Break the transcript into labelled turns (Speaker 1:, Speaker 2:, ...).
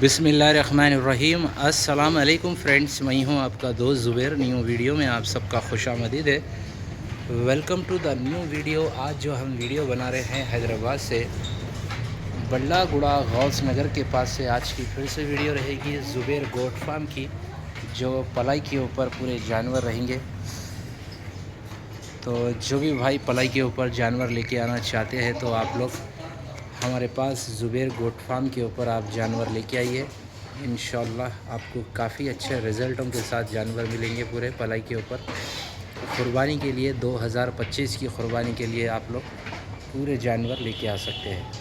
Speaker 1: बिस्मिल्लाहिर्रहमानिर्रहीम। अस्सलाम वालेकुम फ्रेंड्स, मैं हूं आपका दोस्त जुबैर। न्यू वीडियो में आप सबका खुशामदीद है। Welcome to the new video. आज जो हम वीडियो बना रहे हैं हैदराबाद से बल्ला गुड़ा गौस नगर के पास से, आज की फिर से वीडियो रहेगी जुबैर गोट फार्म की, जो पलाई के ऊपर पूरे जानवर रहेंगे। तो जो भी भाई पलाई के ऊपर जानवर लेके आना चाहते हैं तो आप लोग हमारे पास जुबैर गोट फार्म के ऊपर आप जानवर लेके आइए। इंशाल्लाह आपको काफ़ी अच्छे रिज़ल्टों के साथ जानवर मिलेंगे पूरे पलाई के ऊपर। कुर्बानी के लिए 2025 की कुर्बानी के लिए आप लोग पूरे जानवर लेके आ सकते हैं।